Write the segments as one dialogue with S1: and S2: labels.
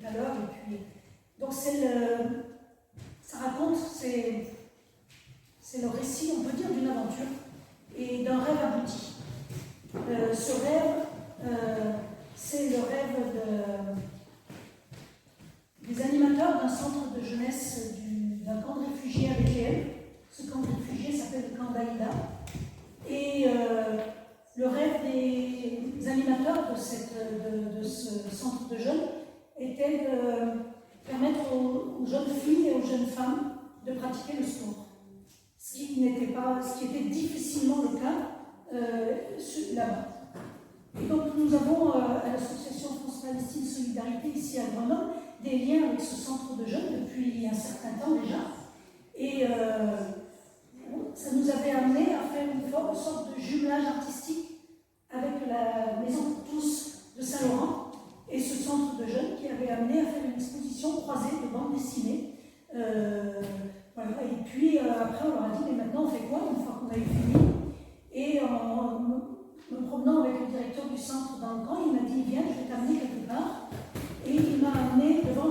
S1: tout à l'heure. Donc ça raconte, c'est le récit, on peut dire, d'une aventure et d'un rêve abouti. Ce rêve, c'est le rêve des animateurs d'un centre de jeunesse d'un camp de réfugiés à Bethléem. Ce camp de réfugiés s'appelle le camp d'Aïda. Et le rêve des animateurs de ce centre de jeunes était de permettre aux jeunes filles et aux jeunes femmes de pratiquer le sport. Ce qui était difficilement le cas là-bas. Et donc nous avons à l'association France-Palestine Solidarité ici à Grenoble des liens avec ce centre de jeunes depuis un certain temps déjà. Et ça nous avait amené à faire une sorte de jumelage artistique avec la Maison pour tous de Saint-Laurent et ce centre de jeunes qui avait amené à faire une exposition croisée de bandes dessinées. Voilà. Et puis après on leur a dit mais maintenant on fait quoi une fois qu'on a eu fini? Et en me promenant avec le directeur du centre dans le camp, il m'a dit viens, je vais t'amener quelque part. Et il m'a amené devant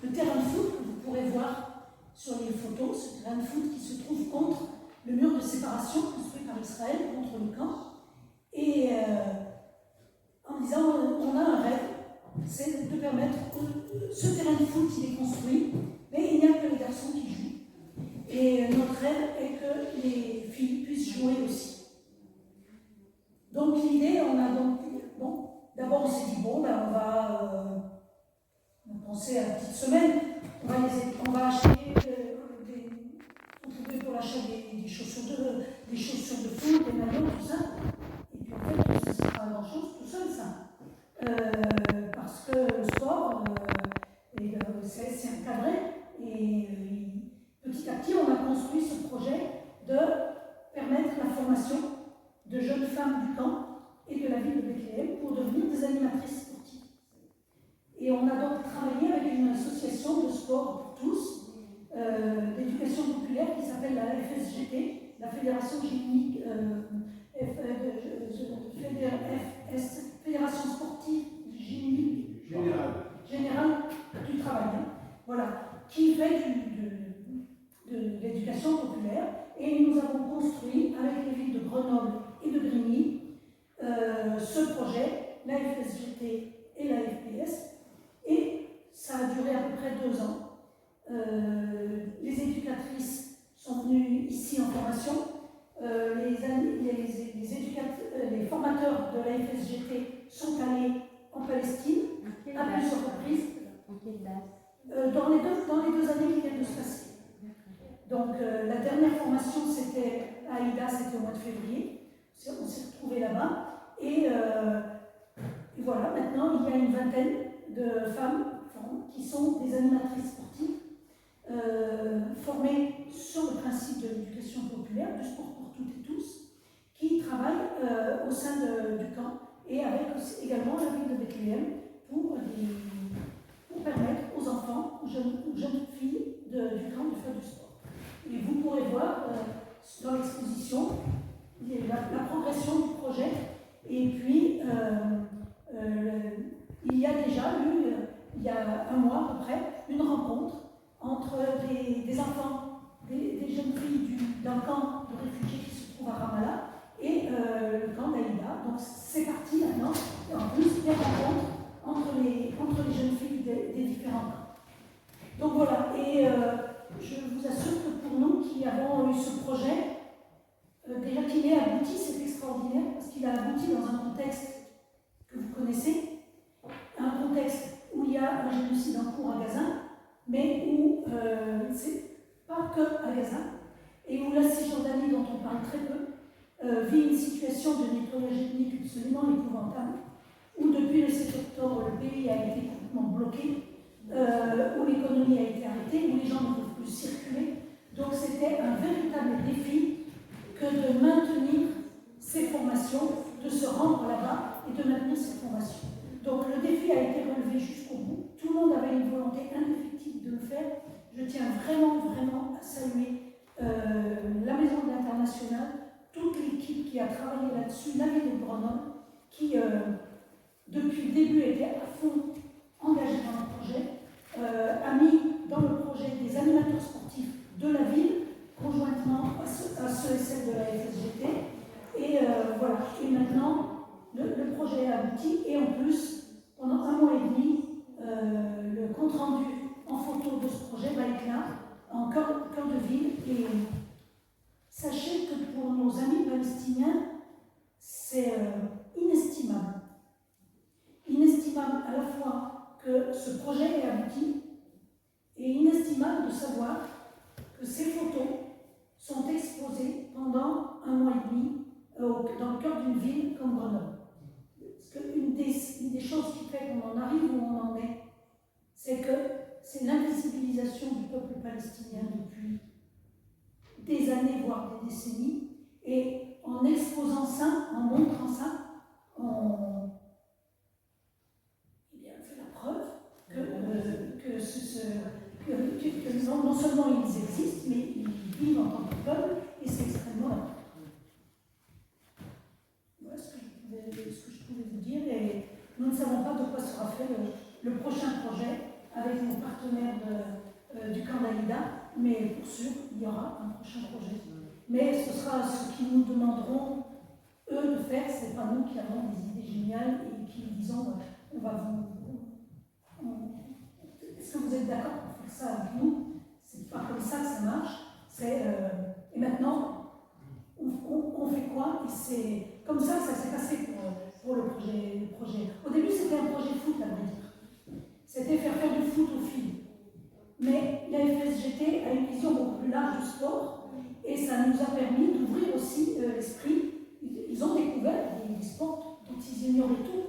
S1: le terrain de foot que vous pourrez voir sur les photos, ce terrain de foot qui se trouve contre le mur de séparation construit par Israël contre le camp. Et en disant on a un rêve, c'est de permettre ce terrain de foot il est construit, mais il n'y a que les garçons qui jouent. Et notre rêve est que les filles puissent jouer aussi. Donc l'idée, d'abord on s'est dit on va penser à la petite semaine, on va acheter contribuer pour l'achat des chaussures de foot, des maillots, tout ça. Et puis en fait, ça ne sera pas grand-chose tout seul ça. Parce que le sport, c'est encadré. Et petit à petit, on a construit ce projet de permettre la formation de jeunes femmes du camp et de la ville de Bethléem pour devenir des animatrices sportives. Et on a donc travaillé avec une association de sport pour tous, d'éducation populaire qui s'appelle la FSGT, la Fédération Génique, Fédération Sportive Générale du Travail, voilà, qui fait de l'éducation populaire. Et nous avons construit avec les villes de Grenoble et de Grigny ce projet, la FSGT et la FPS, et ça a duré à peu près 2 ans. Les éducatrices sont venues ici en formation, les formateurs de la FSGT sont allés en Palestine à plusieurs reprises.
S2: En quelle date?
S1: Dans les 2 années qui viennent de se passer. Donc la dernière formation c'était à Aïda, c'était au mois de février. On s'est retrouvés là-bas et voilà, maintenant il y a une vingtaine de femmes qui sont des animatrices sportives formées sur le principe de l'éducation populaire, du sport pour toutes et tous, qui travaillent au sein du camp et avec également la ville de Bethléem pour permettre aux enfants, aux jeunes filles du camp de faire du sport. Et vous pourrez voir dans l'exposition la progression du projet. Et puis, il y a déjà eu, il y a 1 mois à peu près, une rencontre entre des enfants, des jeunes filles d'un camp de réfugiés qui se trouve à Ramallah et le camp d'Aïda. Donc c'est parti maintenant. Et en plus, des rencontres entre les jeunes filles des différents camps. Donc voilà. Et je vous assure que pour nous qui avons eu ce projet, déjà qu'il ait abouti, c'est extraordinaire parce qu'il a abouti dans un contexte que vous connaissez, un contexte où il y a un génocide en cours à Gaza, mais où c'est pas que à Gaza, et où la Cisjordanie, dont on parle très peu, vit une situation de nettoyage ethnique absolument épouvantable, où depuis le 7 octobre, le pays a été complètement bloqué, où l'économie a été arrêtée, où les gens ne peuvent plus circuler. Donc c'était un véritable défi que de maintenir ces formations, de se rendre là-bas et de maintenir ces formations. Donc le défi a été relevé jusqu'au bout. Tout le monde avait une volonté indéfectible de le faire. Je tiens vraiment, vraiment à saluer la Maison de l'International, toute l'équipe qui a travaillé là-dessus, la ville de Grenoble, qui depuis le début était à fond engagée dans le projet. animateurs sportifs de la ville, conjointement à ceux et celles de la FSGT. Et voilà. Et maintenant, le projet est abouti. Et en plus, pendant 1 mois et demi, le compte-rendu en photo de ce projet va être là, en cœur de ville. Et sachez que pour nos amis palestiniens, c'est inestimable. Inestimable à la fois que ce projet est abouti et inestimable de savoir que ces photos sont exposées pendant 1 mois et demi dans le cœur d'une ville comme Grenoble. Parce qu'une des choses qui fait qu'on en arrive où on en est, c'est que c'est l'invisibilisation du peuple palestinien depuis des années, voire des décennies, et en exposant ça, en montrant ça, on fait la preuve que non seulement ils existent, mais ils vivent en tant que peuple, et c'est extrêmement important. Voilà ce que je pouvais vous dire, et nous ne savons pas de quoi sera fait le prochain projet avec nos partenaires du camp d'Aïda, mais pour sûr, il y aura un prochain projet. Mais ce sera ce qu'ils nous demanderont, eux, de faire, c'est pas nous qui avons des idées géniales et qui disons, on va vous... Est-ce que vous êtes d'accord pour faire ça avec nous? C'est pas comme ça que ça marche. Et maintenant, on fait quoi? Et c'est comme ça que ça s'est passé pour le projet. Au début, c'était un projet foot, à vrai dire. C'était faire du foot aux filles. Mais la FSGT a une vision beaucoup plus large du sport et ça nous a permis d'ouvrir aussi l'esprit. Ils ont découvert des sports dont ils ignoraient tout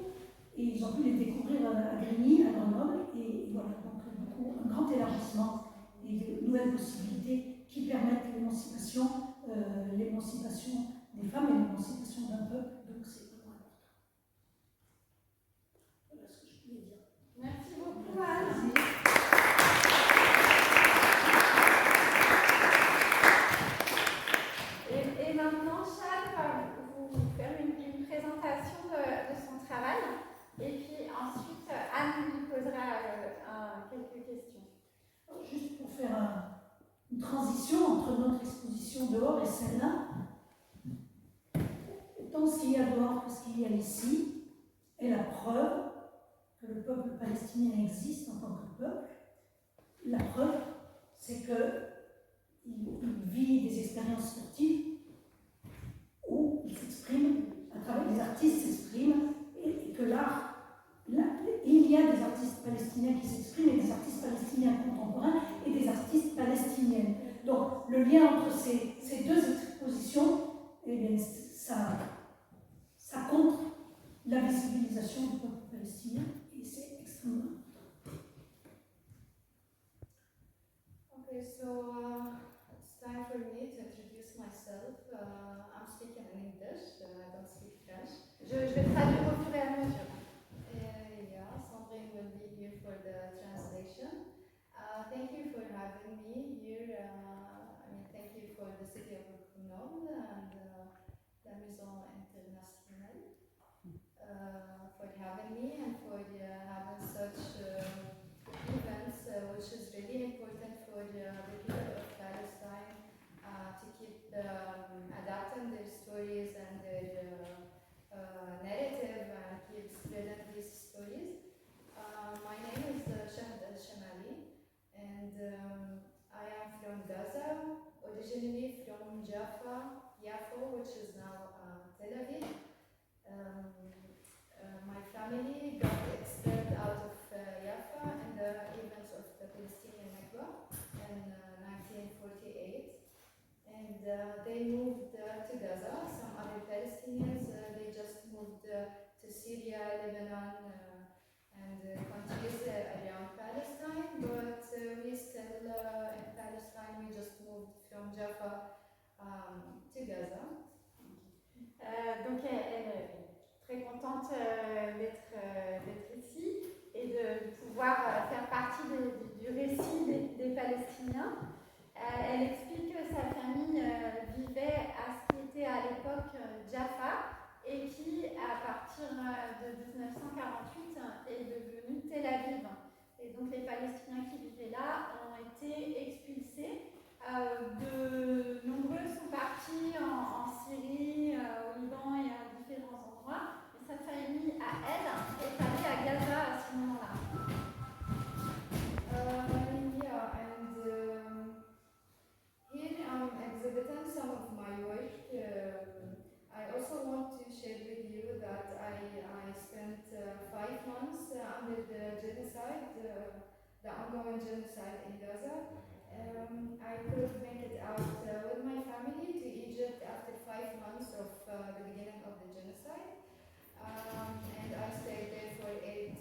S1: et ils ont pu les découvrir à Grigny, à Grenoble, et voilà, donc un grand élargissement et de nouvelles possibilités qui permettent l'émancipation des femmes et l'émancipation d'un peuple, donc c'est vraiment important. Voilà ce que je voulais dire.
S3: Merci beaucoup, Anne. Et maintenant, Chad va vous faire une présentation de son travail. Et puis ensuite, Anne lui posera quelques questions.
S1: Alors, juste pour faire une transition entre notre exposition dehors et celle-là, tant ce qu'il y a dehors que ce qu'il y a ici est la preuve que le peuple palestinien existe en tant que peuple. La preuve, c'est qu'il vit des expériences sportives où il s'exprime, à travers les artistes s'expriment, et que l'art, il y a des artistes palestiniens qui s'expriment, et des artistes palestiniens contemporains, et des artistes palestiniennes. Donc le lien entre ces deux expositions, eh bien, ça compte la visibilisation du peuple palestinien, et c'est extrêmement important.
S4: Okay, so it's time for me to introduce myself. I'm speaking in English, I don't speak French.
S3: Je vais traduire au fur et à mesure.
S4: Yeah, Sandrine will be here for the translation. Thank you for having me here. Thank you for the city of Grenoble and La Maison Internationale for having me and for having such events, which is really important for the people of Palestine to keep adapting their stories and their narrative and keep spreading these stories. My name is Shahd Al-Shamali and I am from Gaza, originally from Jaffa, Yafo, which is now Tel Aviv. My family got expelled out of Jaffa in the events of the Palestinian Nakba in 1948, and they moved to Gaza. Some other Palestinians, they just moved to Syria, Lebanon, and countries around Palestine, but we still in Palestine. We just moved from Jaffa to Gaza.
S3: Donc elle est très contente d'être ici et de pouvoir faire partie du récit des Palestiniens. Elle explique que sa famille vivait à ce qui était à l'époque Jaffa et qui, à partir de 1948, est devenu Tel Aviv. Et donc les Palestiniens qui vivaient là ont été expulsés. De nombreux sont partis en Syrie, au Liban et à différents endroits. Et sa famille, à elle, est allée à Gaza à ce moment-là.
S4: Yeah, and here I'm exhibiting some of my work. I also want to share with you that I spent 5 months under the genocide, the ongoing genocide in Gaza. I could make it out with my family to Egypt after 5 months of the beginning of the genocide. And I stayed there for 8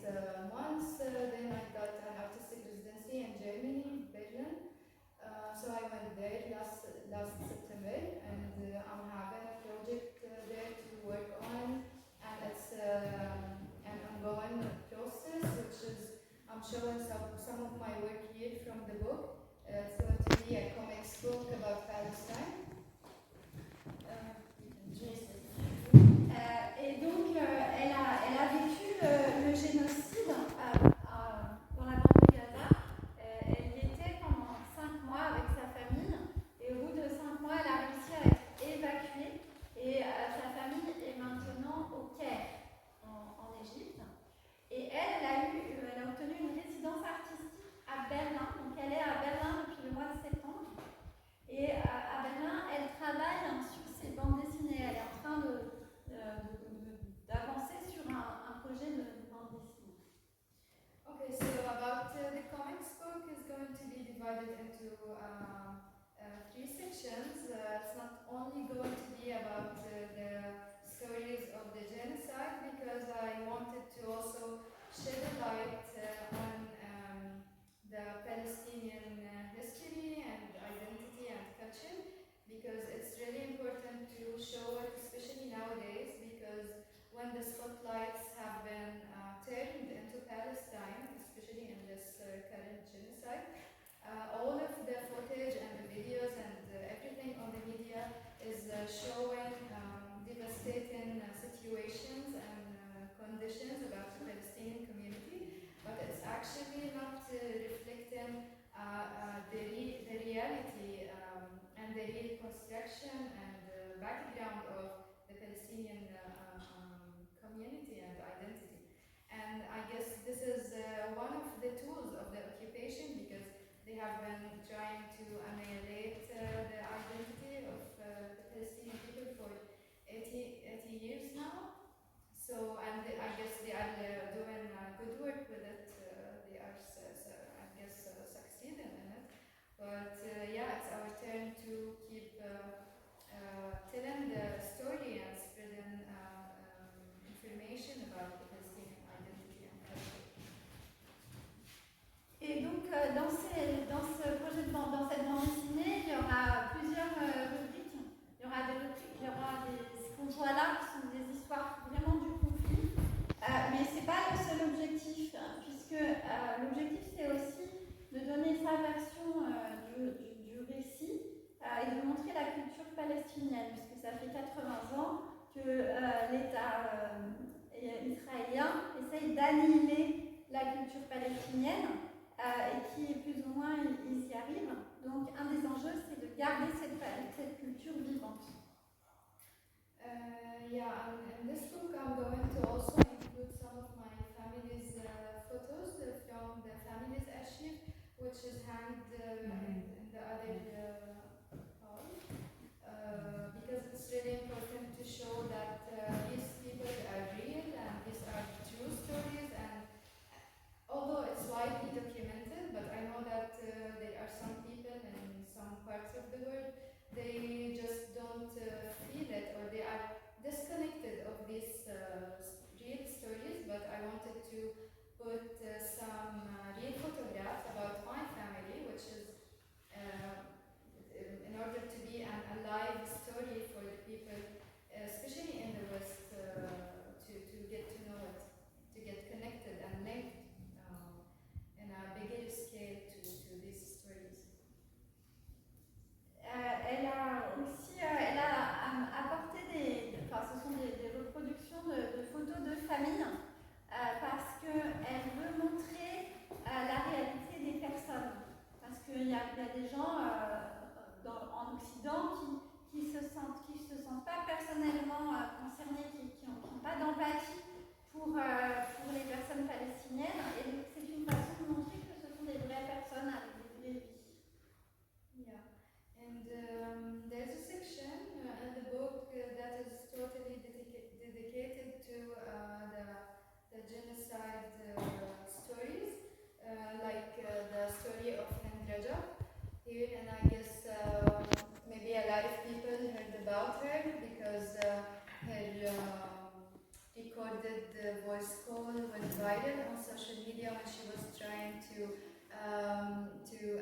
S4: months. Then I got an artistic residency in Germany, Berlin. So I went there last September, and I'm having a project there to work on, and it's an ongoing process, which is I'm showing some of my work here from the book. It's going to be a comics book about Palestine.
S3: Et donc, elle a vécu le génocide dans la bande de Gaza. Elle y était pendant 5 mois avec sa famille. Et au bout de 5 mois, elle a réussi à être évacuée. Et sa famille est maintenant au Caire, en Égypte. Et elle a obtenu une résidence artistique à Berlin. Donc, elle est à Berlin depuis le mois de septembre. Et à Berlin, elle travaille sur ses bandes dessinées. Elle est en train d'avancer sur un projet de bande dessinée.
S4: Okay, so about the comics book is going to be divided into 3 sections. It's not only going to be about the stories of the genocide, because I wanted to also shed a light on the Palestinian history and identity and culture, because it's really important to show it, especially nowadays, because when the spotlights have been turned into Palestine, especially in this current genocide, all of the footage and the videos and everything on the media is showing devastating situations and conditions about the Palestinian community, but it's actually not reflecting the reality and the reconstruction and background of the Palestinian community and identity. And I guess this is one of the tools of the occupation, because they have been trying to annihilate the identity of the Palestinian people for 80 years now. So, and I guess they are doing good work with it. They are, I guess, succeeding in it. But yeah, it's our turn to keep telling the story and spreading information about the Palestinian identity and culture.
S3: Et donc, dans ce projet dans cette bande dessinée, il y aura plusieurs rubriques. Il y aura ce qu'on voit là, qui sont des histoires vraiment du conflit. Mais ce n'est pas le seul objectif, puisque l'objectif, c'est aussi de donner sa version du récit et de montrer la culture palestinienne, puisque ça fait 80 ans que l'État israélien essaye d'annihiler la culture palestinienne. Et qui plus ou moins ils y arrivent. Donc un des enjeux, c'est de garder cette culture vivante.
S4: Yeah, and in this book I'm going to also include some of my family's photos from the family's archive, which is hanged in the other hall, because it's really important to show that these people are real and these are true stories, and although it's widely documented, but I know that there are some people in some parts of the world, they just don't feel it, or they are disconnected of these real stories. But I wanted to put some real photographs about my family, which is in order to be an alive story for the people, especially in the West, to get to know it, to get connected and linked in a bigger scale to these stories.
S3: qu'il y a des gens en Occident qui se sentent pas personnellement concernés, qui n'ont pas d'empathie pour les personnes palestiniennes. Et donc c'est une façon de montrer que ce sont des vraies personnes avec des vraies vies.
S4: Yeah, and there's a section in the book that is totally dedicated to the genocide stories, like the story of Hind Rajab here, and I guess maybe a lot of people heard about her because her recorded voice call went viral on social media when she was trying to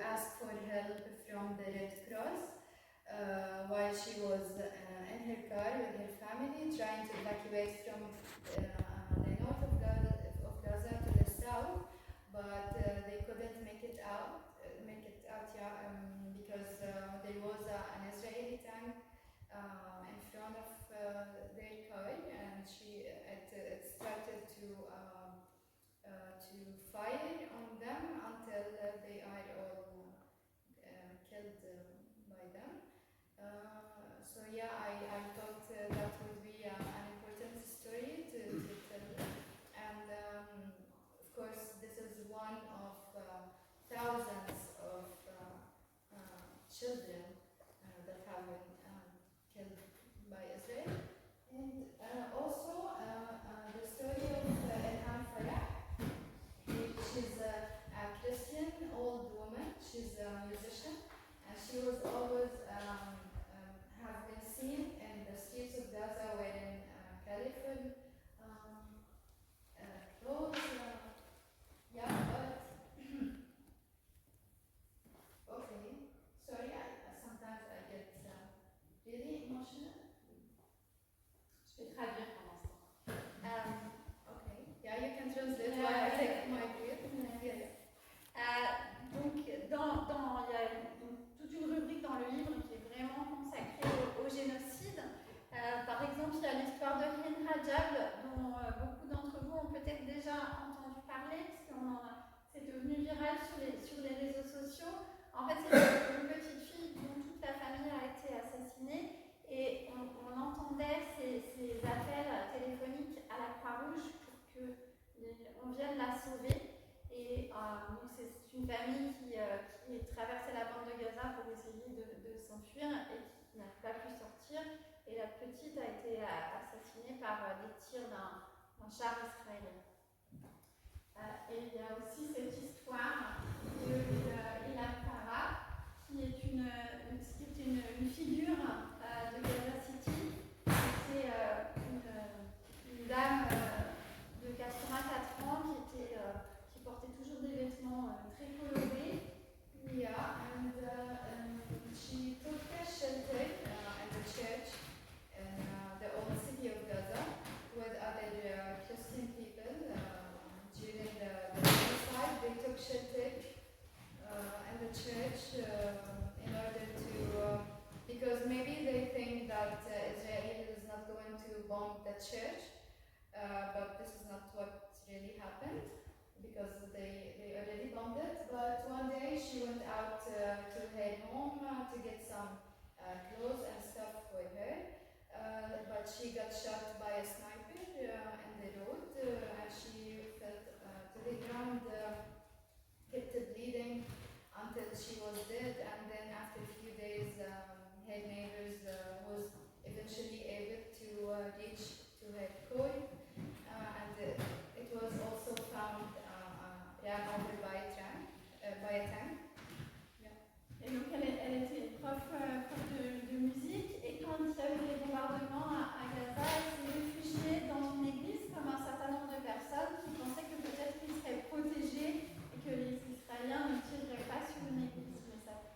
S4: ask for help from the Red Cross while she was in her car with her family trying to evacuate from the north of Gaza to the south, but they couldn't make it out, because there was an Israeli tank in front of their car, and it started to fire on them until they are all killed by them. So yeah, I thought that would be an important story to tell, and of course this is one of thousands of children that have been killed by Israel. And also the story of Ilham Farah. She's a Christian old woman. She's a musician, and she was always have been seen in the streets of Gaza wearing colorful clothes. Yeah, but okay. Sorry, sometimes I get really emotional.
S3: Je vais traduire pendant ce temps.
S4: Okay. Yeah, you can translate while I take my breath. Yes.
S3: Donc, il y a toute une rubrique dans le livre qui est vraiment consacrée au génocide. Par exemple, il y a l'histoire de Hind Rajab, dont beaucoup d'entre vous ont peut-être déjà entendu parler, parce que c'est devenu viral sur les réseaux sociaux. En fait, c'est une petite fille dont toute la famille a été assassinée, et on entendait ces appels téléphoniques à la Croix-Rouge pour qu'on vienne la sauver. Et donc c'est une famille qui traversait la bande de Gaza pour essayer de s'enfuir et qui n'a pas pu sortir. Et la petite a été assassinée par des tirs d'un char israélien. Et il y a aussi cette histoire de Ilham Farah, qui est une figure de Gaza City. C'est une dame de 84 ans qui portait toujours des vêtements très colorés.
S4: Yeah, and she took a shelter at the church in the old city of Gaza with other Christian people during the genocide. They took shelter in the church in order to, because maybe they think that Israel is not going to bomb the church, but this is not what really happened, because they already bombed it. But one day she went out to her home to get some clothes and stuff for her, but she got shot by a sniper in the road, and she fell to the ground, kept bleeding until she was dead. And then after a few days, her neighbors was eventually able to reach to her car, and it was also found ran over by a tank. Yeah.
S3: Et donc elle était prof de musique, et quand il y a eu les bombardements à Gaza, elle s'est réfugiée dans une église comme un certain nombre de personnes qui pensaient que peut-être qu'ils seraient protégés et que les Israéliens ne tireraient pas sur une église. Mais ça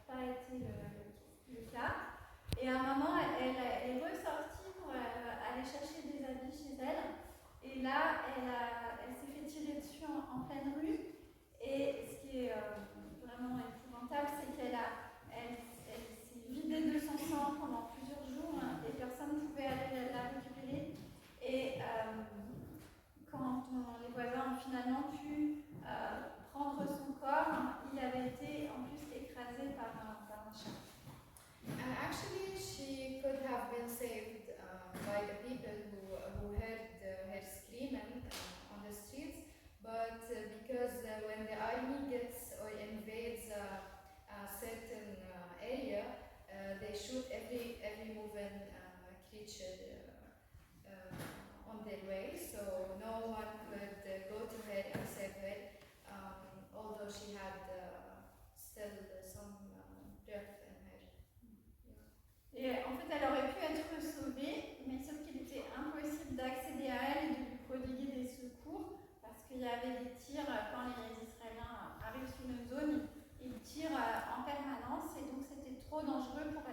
S3: Et en fait, elle aurait pu être sauvée, mais sauf qu'il était impossible d'accéder à elle et de lui prodiguer des secours parce qu'il y avait des tirs quand les Israéliens arrivent sur une zone, ils tirent en permanence et donc c'était trop dangereux pour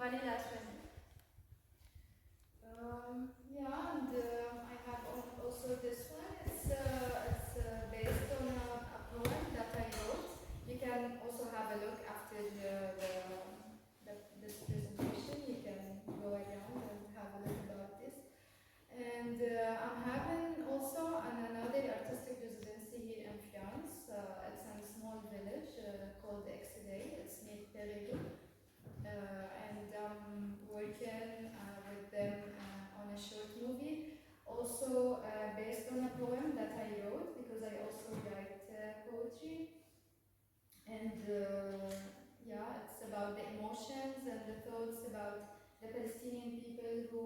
S3: aller la soigner.
S4: Yeah, and I have also this one. It's based on a poem that I wrote. You can also have a look after this presentation. You can go around and have a look about this. And I'm having also another artistic residency here in France. It's in a small village called Exodé. It's near Périgueux. And I'm working with them on a short movie, also based on a poem that I wrote, because I also write poetry. And yeah, it's about the emotions and the thoughts about the Palestinian people who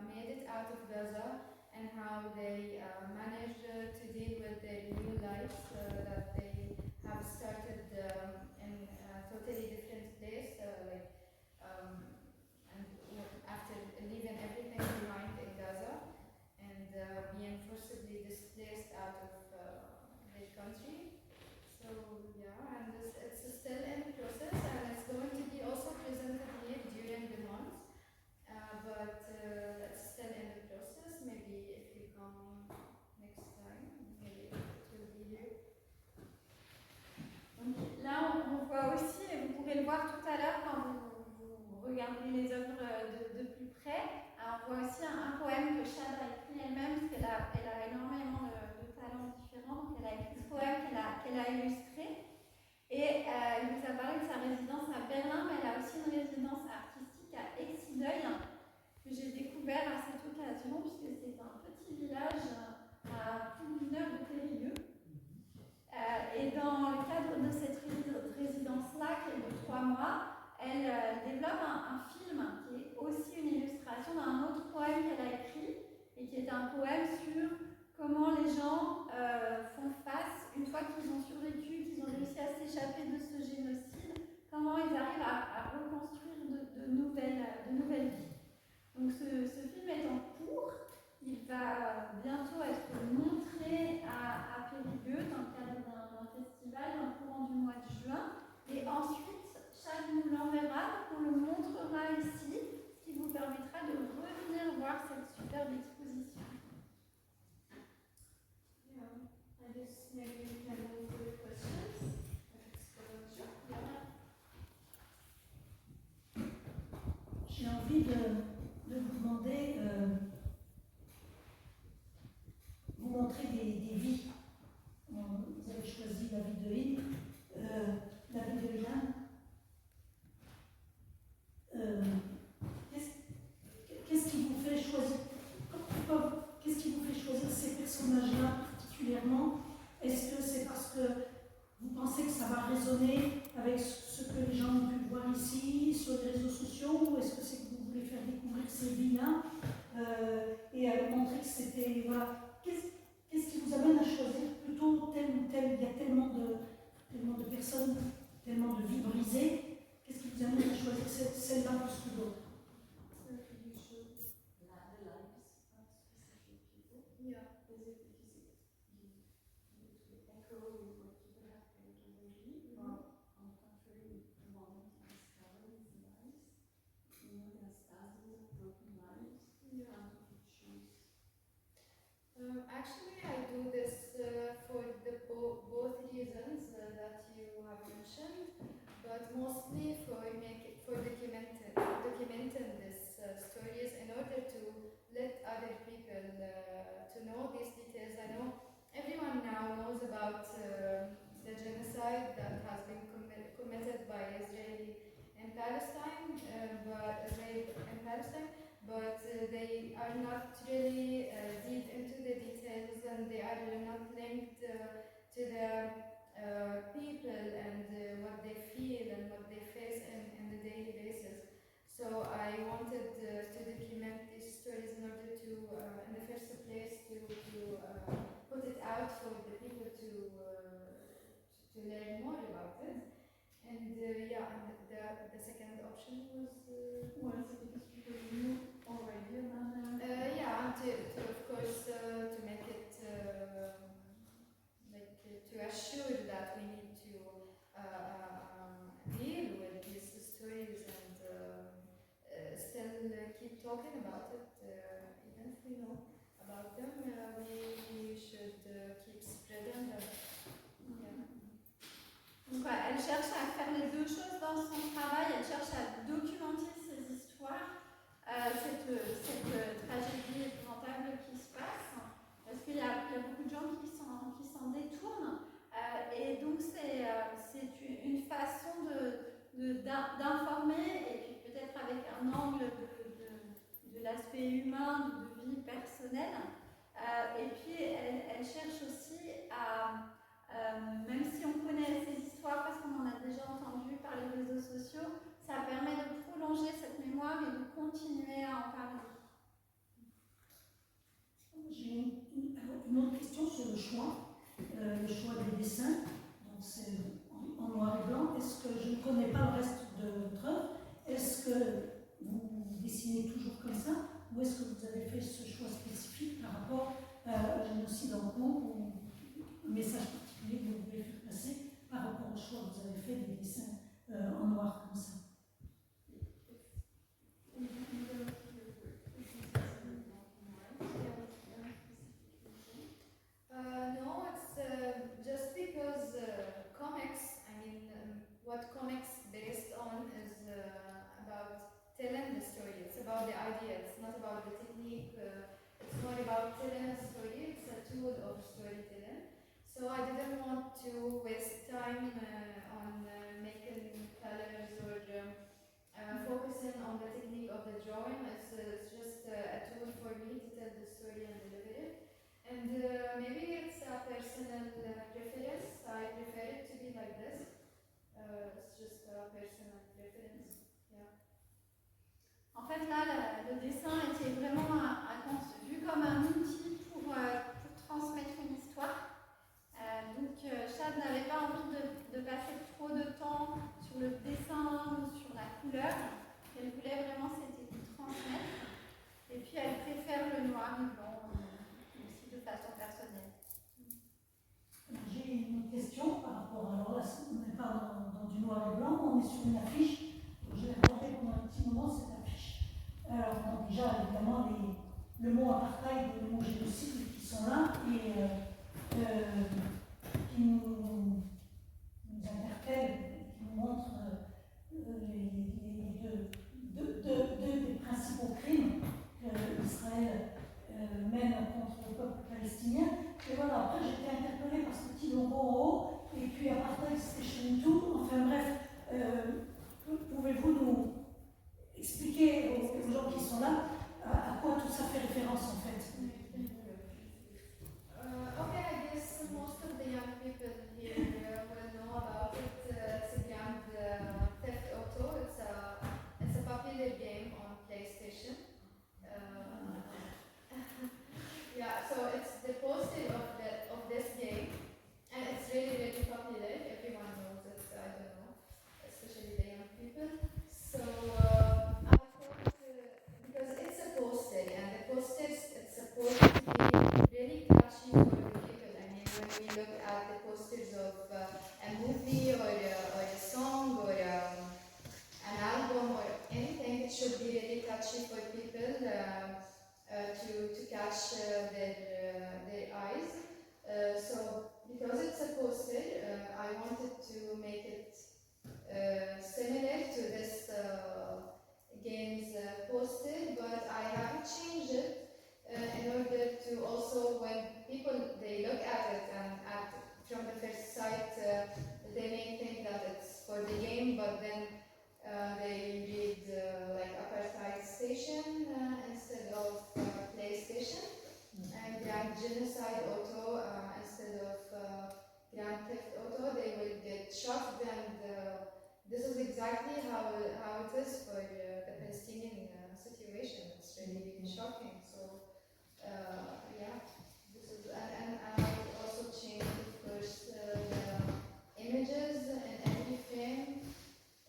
S4: made it out of Gaza and how they managed to deal with their new lives that they have started in a totally different place, and after leaving everything behind in Gaza and being forcibly displaced out of their country. So yeah, and it's still in the process, and it's going to be also presented here during the month. But it's still in the process. Maybe if you come next time, maybe it will be here.
S3: Donc là, on voit aussi, et vous pourrez le voir tout à l'heure quand vous regardez les œuvres de plus près, on voit aussi un poème que Chad a écrit elle-même, parce qu'elle a énormément de talents différents. Donc elle a écrit ce poème qu'elle a illustré. Et il nous a parlé de sa résidence à Berlin, mais elle a aussi une résidence artistique à Exideuil, que j'ai découvert à cette occasion, puisque c'est un petit village à plus d'une heure de Périgueux. Et dans le cadre de cette résidence-là, qui est de 3 mois, elle développe un film qui est aussi une illustration d'un autre poème qu'elle a écrit, et qui est un poème sur comment les gens font face, une fois qu'ils ont survécu, qu'ils ont réussi à s'échapper de ce génocide, comment ils arrivent à reconstruire de nouvelles vies. Donc ce film est en cours, il va bientôt être montré à Périgueux dans le cadre d'un festival dans le courant du mois de juin. Et ensuite, Chad nous l'enverra, on le montrera ici, ce qui vous permettra de revenir voir cette superbe exposition.
S4: Yeah, I guess maybe we can move to the questions.
S1: J'ai envie de vous demander, vous montrer des vies. Vous avez choisi la vie de Hind, la vie de Ilan. Qu'est-ce qui vous fait choisir Qu'est-ce qui vous fait choisir ces personnages-là particulièrement? Est-ce que c'est parce que vous pensez que ça va résonner avec ce que les gens ont pu voir ici, sur les réseaux sociaux, ou est-ce que c'est que vous voulez faire découvrir ces vies-là et montrer que c'était... Voilà. Qu'est-ce qui vous amène à choisir plutôt tel ou tel? Il y a tellement de personnes, tellement de vies brisées. Qu'est-ce qui vous amène à choisir celle-là plus que d'autres?
S4: Yeah. Actually, I do this for both reasons that you have mentioned, but mostly for documenting these stories in order to let other people to know these details. I know everyone now knows about the genocide that has been committed by Israel in Palestine, but they are not really deep into the details, and they are not linked to the people and what they feel and what they face in the daily basis. So I wanted to document these stories in order to, in the first place, to put it out for the people to learn more about it. And yeah, and the second option was need to deal with these stories and still keep talking about it, even if we know about them, we should keep spreading them. Yeah.
S3: Donc, elle cherche à faire les deux choses dans son travail. Elle cherche à documenter ces histoires, cette tragédie épouvantable qui se passe, parce qu'il y a beaucoup de gens qui s'en détournent. Et donc, c'est une façon d'informer, et puis peut-être avec un angle de l'aspect humain, de vie personnelle. Et puis, elle cherche aussi à... même si on connaît ces histoires parce qu'on en a déjà entendu par les réseaux sociaux, ça permet de prolonger cette mémoire et de continuer à en parler.
S1: J'ai une autre question sur le choix des dessins. Donc c'est en noir et blanc. Est-ce que je ne connais pas le reste de votre œuvre? Est-ce que vous dessinez toujours comme ça, ou est-ce que vous avez fait ce choix spécifique par rapport à un génocide en cours, ou un message particulier que vous voulez faire passer par rapport au choix que vous avez fait des dessins en noir comme ça?
S4: No, it's just because comics, what comics based on is about telling the story. It's about the idea, it's not about the technique. It's more about telling a story. It's a tool of storytelling. So I didn't want to waste time on making colors or focusing on the technique of the drawing. It's just a tool for me to tell the story and deliver it. And maybe it's a personal preference. I prefer it to be like this. It's just a personal preference. Yeah.
S3: En fait, là, le dessin était vraiment vu comme un outil pour transmettre une histoire. Donc, Chad n'avait pas envie de passer trop de temps sur le dessin ou sur la couleur. Elle voulait vraiment c'était transmettre. Et puis, elle préfère le noir et blanc aussi de façon personnelle.
S1: J'ai une question par rapport, alors là, on n'est pas dans du noir et blanc, on est sur une affiche. Je l'ai regardé pendant un petit moment, cette affiche. Alors, donc déjà, évidemment, le mot apartheid et le mot génocide qui sont là et qui nous interpellent, qui nous montrent les deux des principaux crimes qu'Israël mène contre le peuple palestinien. Et voilà, après j'étais interpellée par ce petit logo en haut, et puis apartheid station 2, enfin bref, pouvez-vous nous expliquer aux gens qui sont là à quoi tout ça fait référence en fait?
S4: Okay, I guess most of the young people here will know about it. It's a Grand Theft Auto. It's a popular game on PlayStation. Yeah, so it's the poster of this game, and it's really, really popular. Everyone knows it. I don't know, especially the young people. So I thought because it's a poster, and the posters it's supposed to be really catchy for the people. I mean, when we look at the posters of a movie or a song or an album or anything, it should be really catchy for people to catch their eyes. So because it's a poster, I wanted to make it similar to this game's poster, but I haven't changed it in order to also, when people they look at it and from the first sight, they may think that it's for the game, but then they read like apartheid station instead of PlayStation, and Grand Genocide Auto instead of Grand Theft Auto. They will get shocked, and this is exactly how it is for the Palestinian situation. It's really, really shocking. So yeah, this is, and I also changed, of course, the images in every frame.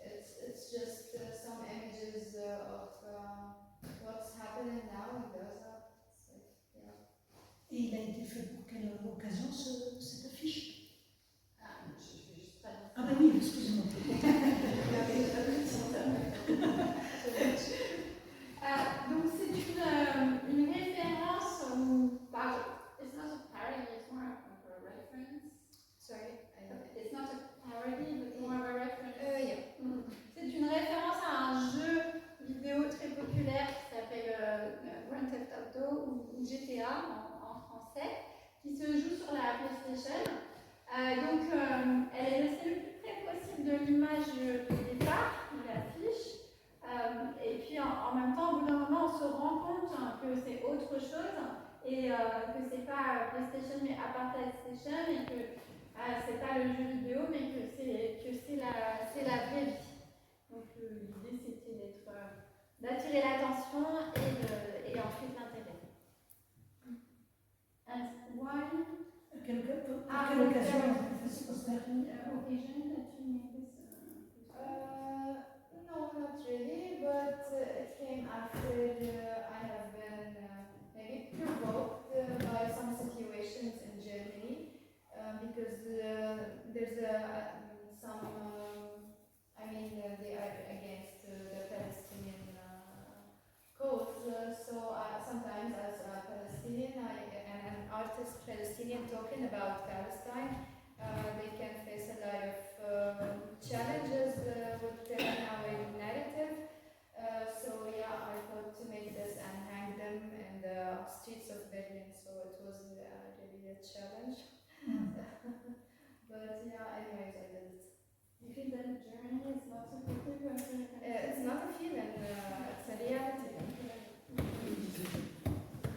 S4: It's just some images of what's happening now in Gaza. Yeah.
S1: Et il a été fait pour quelle occasion cette affiche?
S4: Je vais juste
S1: Ah ben oui, excusez-moi.
S3: Donc c'est une référence, it's not a parody, it's more of a reference.
S4: Sorry.
S3: It's not a parody, but more of a reference.
S4: Yeah.
S3: C'est une référence à un jeu vidéo très populaire qui s'appelle Grand Theft Auto ou GTA en français, qui se joue sur la PlayStation. Donc elle est restée le plus près possible de l'image de départ, de l'affiche. Et puis en même temps, au bout d'un moment, on se rend compte que c'est autre chose et que c'est pas PlayStation mais à part PlayStation et que c'est pas le jeu vidéo mais que c'est la vraie vie. Donc l'idée c'était d'attirer l'attention et ensuite l'intérêt. And why?
S1: Quelle occasion
S3: Occasion that you made this?
S4: No, not really, but it came after I have been maybe provoked by some situations in Germany because there's some, they are against the Palestinian cause. So sometimes as a Palestinian and an artist Palestinian talking about Palestine, they can face a lot of challenges with telling our narrative. So yeah, I thought to make this and hang them in the streets of Berlin. So it was really a challenge. But yeah, anyways, I did it.
S3: You feel that Germany is not supportive of
S4: It's not a feeling, it's a reality.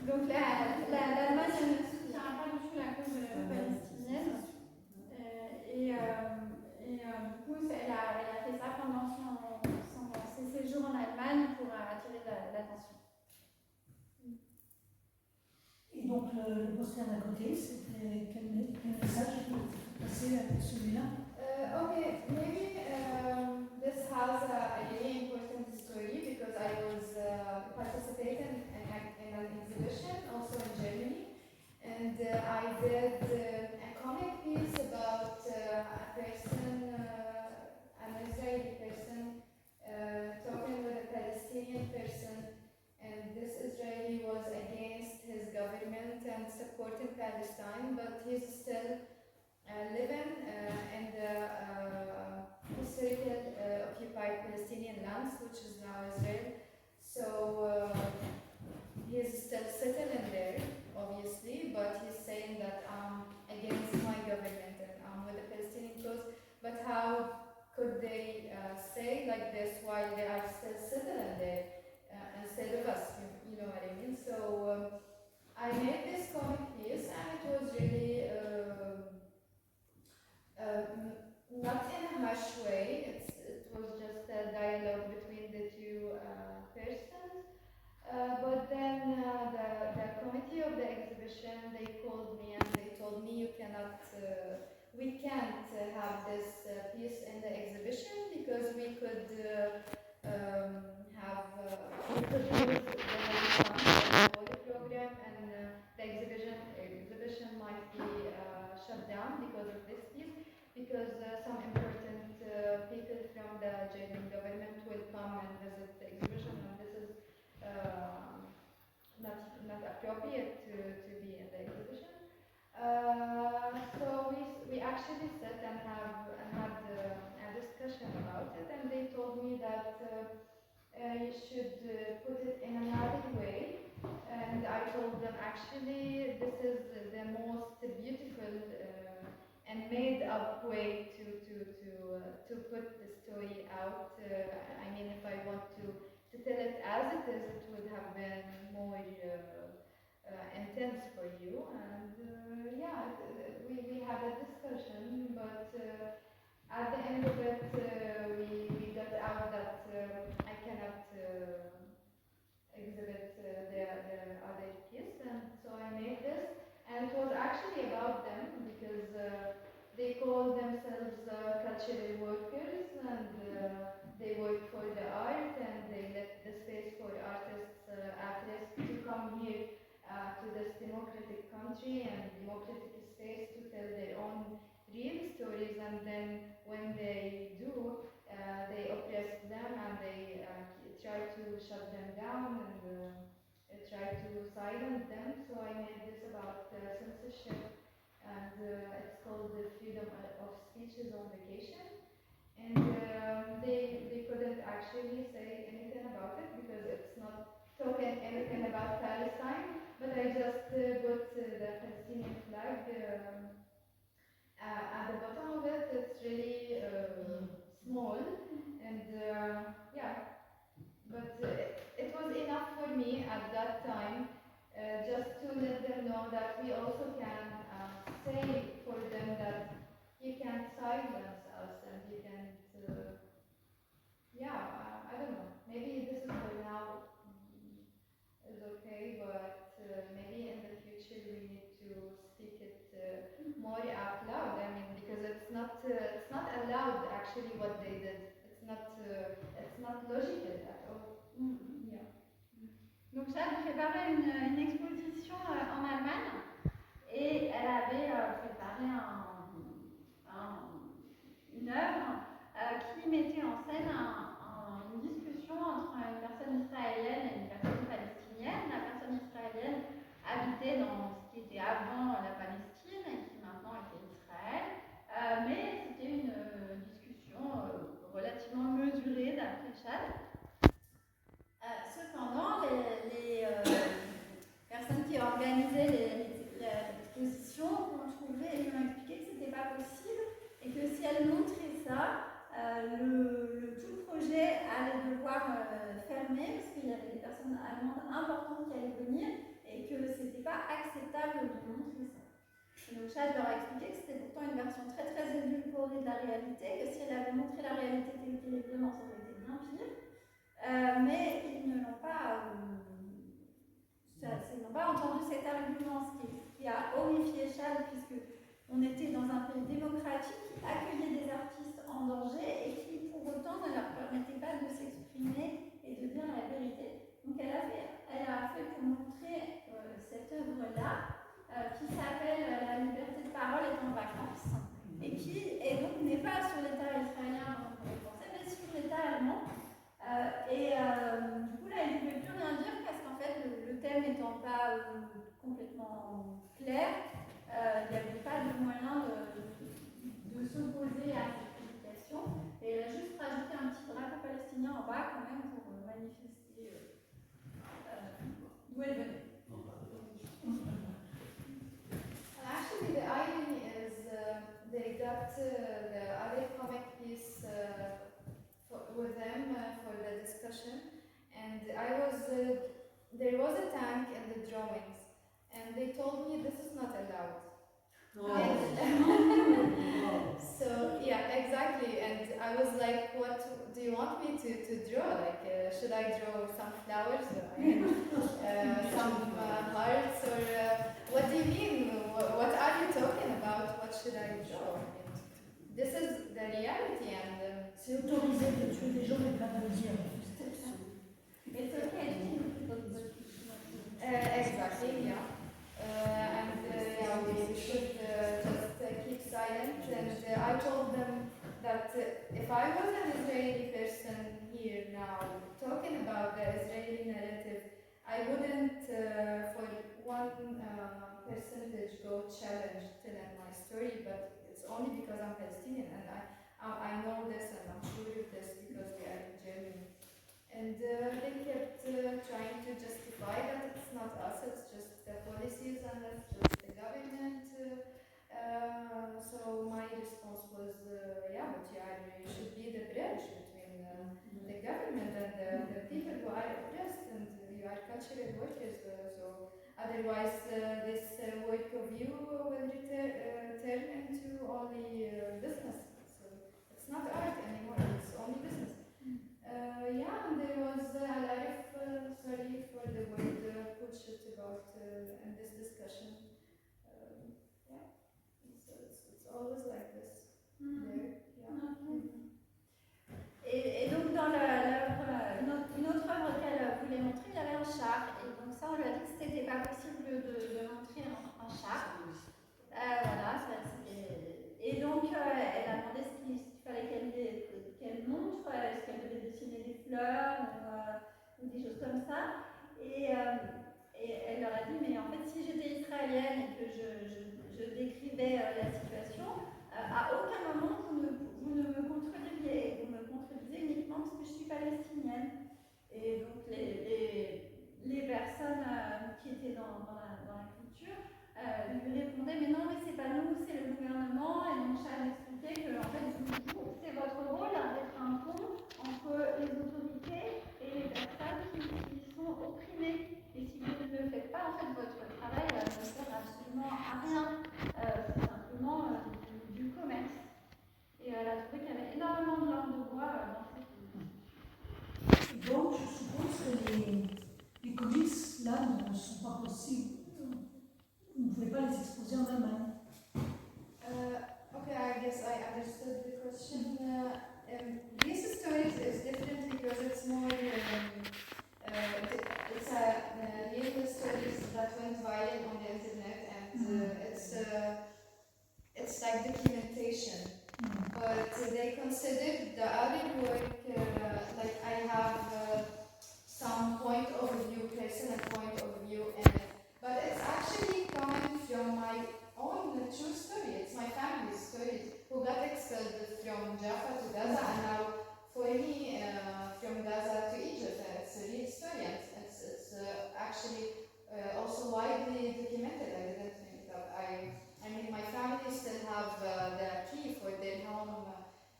S3: Donc l'Allemagne ne soutient pas du tout la cause palestinienne du coup elle a fait ça pendant ses séjours en Allemagne pour attirer l'attention.
S1: Et donc le poster d'à côté, c'était quel message qui est passé avec celui-là?
S4: Okay, maybe this has a really important story because I was participating in an exhibition also in Germany, and I did a comic piece about a person, an Israeli person, talking with a Palestinian person, and this Israeli was against his government and supporting Palestine, but he's still living in the historical occupied Palestinian lands, which is now Israel. So he's still settling there, obviously, but he's saying that I'm against my government and I'm with the Palestinian cause. But how could they say like this while they are still settling there instead of us? You know what I mean? So I made this comic piece, and it was really not in a harsh way. It was just a dialogue between the two persons. But then the committee of the exhibition, they called me and they told me we can't have this piece in the exhibition because we could use the program, and the exhibition might be shut down because of this piece, because some important people from the German government will come and visit the exhibition, and this is not appropriate to be in the exhibition. So we actually sat and had a discussion about it, and they told me that you should put it in another way. And I told them actually this is the most beautiful and made up way to put the story out. I mean, if I want to tell it as it is, it would have been more intense for you. And we had a discussion, but at the end of it, we got out that I cannot exhibit the other piece, and so I made this, and it was actually about them because they call themselves cultural workers, and they work for the art, and they let the space for artists to come here to this democratic country and democratic space to tell their own real stories, and then when vacation, and they couldn't actually say anything about it because it's not talking anything about Palestine. But I just put the Palestinian flag at the bottom of it. It's really small, and yeah. But it was enough for me at that time, just to let them know that we also can say for them that you can't silence us and you can't, I don't know. Maybe this is for now is okay, but maybe in the future we need to speak it more out loud. I mean, because it's not allowed actually what they did. It's not logical at all. Yeah.
S3: Donc Jade préparait une exposition en Allemagne et elle avait préparé une œuvre qui mettait en scène une discussion entre une personne israélienne et une personne palestinienne. La personne israélienne habitait dans ce qui était avant la Palestine et qui maintenant était Israël, mais c'était une discussion relativement mesurée d'après Jade. Cependant, les personnes qui organisaient l'exposition ont trouvé et lui ont expliqué que ce n'était pas possible et que si elle montrait ça, tout le projet allait devoir fermer parce qu'il y avait des personnes allemandes importantes qui allaient venir et que ce n'était pas acceptable de montrer ça. Et donc Chad leur a expliqué que c'était pourtant une version très très édulcorée de la réalité, que si elle avait montré la réalité telle qu'elle est vraiment, ça aurait été bien pire. Mais ils ne l'ont pas, ils n'ont pas entendu cet argument, ce qui a horrifié Chad, puisque on était dans un pays démocratique qui accueillait des artistes en danger et qui, pour autant, ne leur permettait pas de s'exprimer et de dire la vérité. Donc elle a fait pour montrer cette œuvre-là, qui s'appelle La liberté de parole est en vacances, et qui n'est pas sur l'État israélien, comme on pourrait penser, mais sur l'État allemand. Du coup là il ne pouvait plus rien dire parce qu'en fait le thème n'étant pas complètement clair, il n'y avait pas de moyen de s'opposer à cette publication et elle a juste rajouté un petit drapeau palestinien en bas quand même pour manifester d'où elle venait.
S4: Actually, the irony is they got the other comic piece with them for the discussion, and there was a tank in the drawings, and they told me this is not allowed. So yeah, exactly, and I was like, what do you want me to draw? Like, should I draw some flowers, some hearts, or what do you mean? What are you talking about? What should I draw? This is the reality, and
S1: c'est autorisé de tuer des gens et pas de le dire.
S3: It's okay.
S4: Exactly, yeah. We should just keep silent. And I told them that if I was an Israeli person here now talking about the Israeli narrative, I wouldn't, for one percentage, go challenge telling my story, but it's only because I'm Palestinian, and I know this, and I'm sure of this because we are in Germany. And they kept trying to justify that it's not us, it's just the policies and it's just the government. So my response was, but you should be the bridge between the government and the people who are oppressed, and you are cultural workers. So otherwise, this work of you will turn into only business. So it's not art anymore, it's only business. And there was a lot of, sorry for the word, bullshit about in this discussion. It's always like this. There,
S3: Et donc dans une autre œuvre qu'elle voulait montrer, il y avait un char. Et donc ça, on lui a dit que c'était pas possible de montrer un char. Voilà, et donc énormément de langue de bois dans ce film.
S1: Donc, je suppose que les comics, là, ne sont pas possibles. Vous ne pouvez pas les exposer en Allemagne.
S4: Okay, I guess I understood the question. These stories is different because it's more, it's real stories that went viral on the internet, and it's like documentation. But they considered the other work, like I have some point of view, personal point of view in it. But it's actually coming from my own true story. It's my family's story who got expelled from Jaffa to Gaza, and now for me, from Gaza to Egypt. It's a real story. It's actually also widely documented. I didn't make it up. I mean, my family still have the key for their home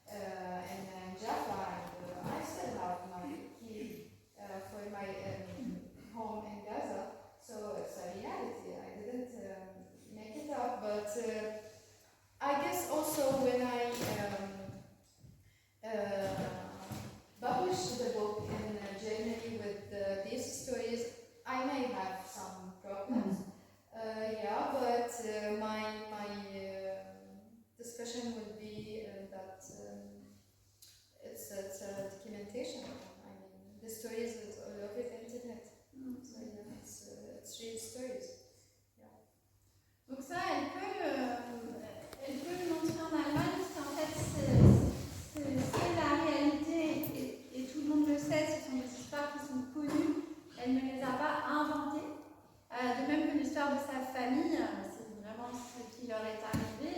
S4: in Jaffa, and I still have my key for my home in Gaza. So it's a reality. I didn't make it up, but I guess also when I published the book in Germany with these stories, I may have some problems. Yeah, but my discussion would be that it's a documentation. I mean, the stories is all over the internet. So yeah, it's real stories.
S3: Donc ça, elle peut le montrer en Allemagne, parce qu'en fait, c'est la réalité, et tout le monde le sait, ce sont des histoires qui sont connues, elle ne les a pas inventées. De même que l'histoire de sa famille, c'est vraiment ce qui leur est arrivé.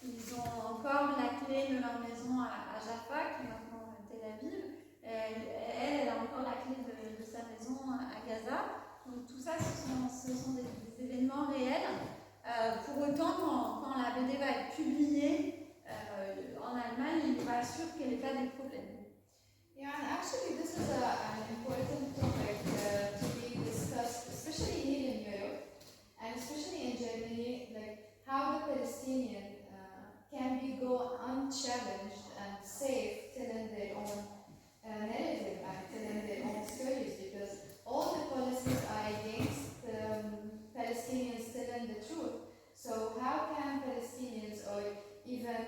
S3: Ils ont encore la clé de leur maison à Jaffa, qui est maintenant Tel Aviv. Elle a encore la clé de sa maison à Gaza. Donc tout ça, ce sont des événements réels. Pour autant, quand la BD va être publiée en Allemagne, il n'est pas sûr qu'elle n'ait pas des problèmes.
S4: Yeah, and actually this is an important topic to be discussed, especially here in Europe, and especially in Germany, like how the Palestinian can go unchallenged and safe telling their own narrative and telling their own stories, because all the policies are against Palestinians telling the truth. So how can Palestinians or even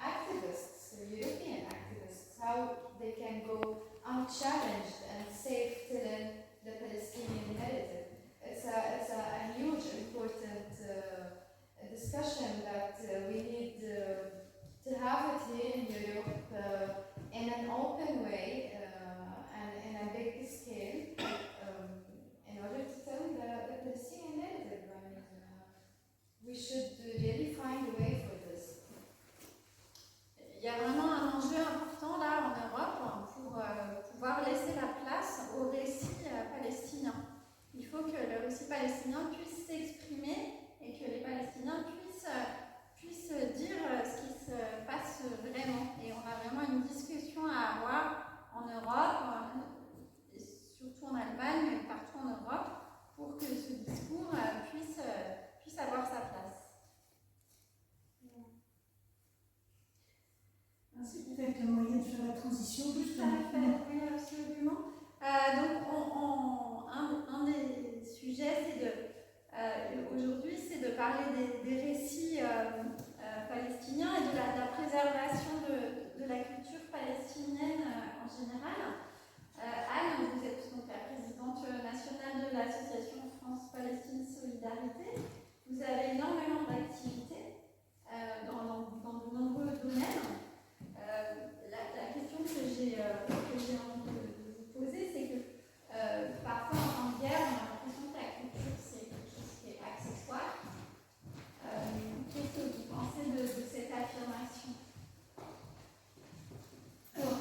S4: activists, European activists, how they can go unchallenged and safe telling the Palestinian narrative? It's a huge important discussion that we need to have it here in Europe in an open way and in a big scale in order to tell the Palestinian narrative. I mean, we should really find a way for this.
S3: Il y a vraiment un enjeu important là en Europe pour pouvoir laisser la place au récit palestinien. Il faut que le récit palestinien puisse s'exprimer et que les Palestiniens puissent dire ce qui se passe vraiment. Et on a vraiment une discussion à avoir en Europe, et surtout en Allemagne, mais partout en Europe, pour que ce discours puisse avoir sa place.
S1: C'est peut-être le moyen de faire la transition.
S3: Oui, absolument. Donc, un des sujets, aujourd'hui, c'est de parler des récits palestiniens et de la préservation de la culture palestinienne en général. Anne, vous êtes donc la présidente nationale de l'association France-Palestine Solidarité. Vous avez énormément d'activités dans de nombreux domaines. La question que j'ai envie de vous poser, c'est que parfois en temps de guerre, on a l'impression que la culture c'est quelque chose qui est accessoire. Qu'est-ce que vous pensez de cette affirmation?
S1: Alors,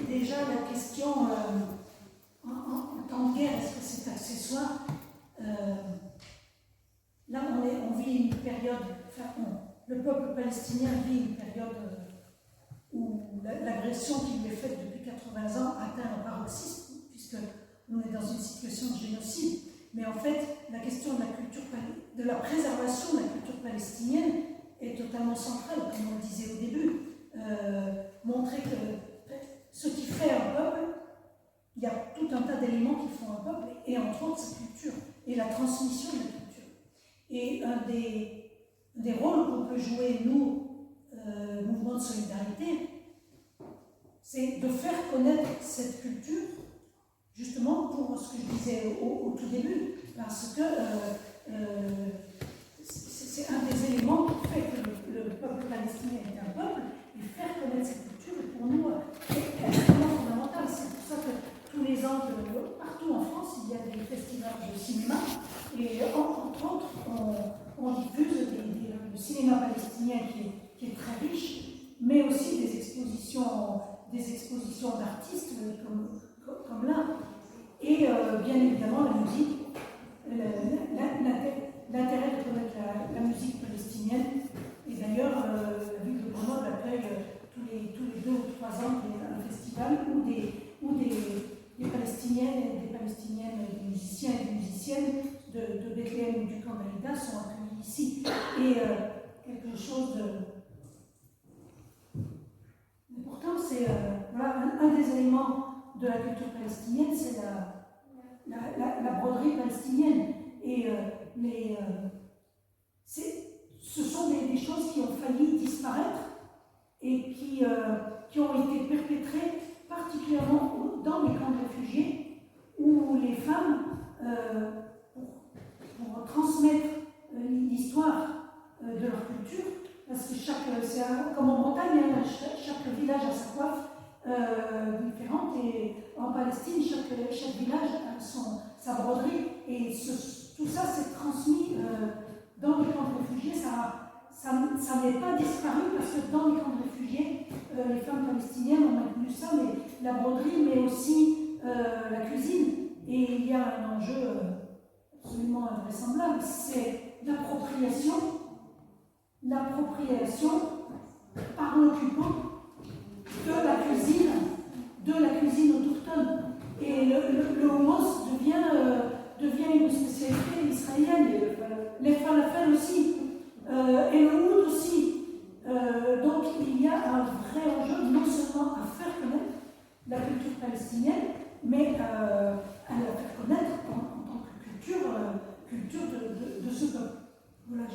S1: déjà la question en temps de guerre, est-ce que c'est accessoire? Là, on vit une période, le peuple palestinien vit une période où l'agression qui lui est faite depuis 80 ans atteint un paroxysme, puisqu'on est dans une situation de génocide. Mais en fait, la question de la préservation de la culture palestinienne est totalement centrale, comme on le disait au début. et entre autres sa culture, et la transmission de la culture. Et un des rôles qu'on peut jouer, nous, mouvement de solidarité, c'est de faire connaître cette culture, justement pour ce que je disais au tout début, parce que c'est un des éléments qui fait que le peuple palestinien est un peuple, et faire connaître cette culture est pour nous extrêmement fondamental. C'est pour ça que tous les ans, partout en France, il y a des festivals de cinéma, et entre autres, on diffuse le cinéma palestinien qui est très riche, mais aussi des expositions d'artistes comme là. Et bien évidemment la musique, l'intérêt de connaître la musique palestinienne. Et d'ailleurs, la ville de Grenoble accueille tous les 2 ou 3 ans un festival où des Palestiniennes et des musiciens et des musiciennes de Bethléem ou du camp d'Aïda sont accueillis ici. Et quelque chose de... Pourtant, c'est voilà, un des éléments de la culture palestinienne, c'est la broderie palestinienne. Et ce sont des choses qui ont failli disparaître et qui ont été perpétrées particulièrement dans les camps de réfugiés, où les femmes, pour transmettre l'histoire de leur culture, parce que comme en Bretagne, chaque village a sa coiffe différente, et en Palestine, chaque village a sa broderie, et tout ça s'est transmis dans les camps de réfugiés. Ça n'est pas disparu, parce que dans les camps de réfugiés, les femmes palestiniennes ont maintenu ça, mais la broderie, mais aussi la cuisine. Et il y a un enjeu absolument invraisemblable, c'est l'appropriation par l'occupant de la cuisine autochtone. Et le hummus devient une spécialité israélienne. Les falafels aussi, et le oud aussi. Donc il y a un vrai enjeu, non seulement à faire connaître la culture palestinienne, mais à la faire connaître en tant que culture de ce peuple. Voilà,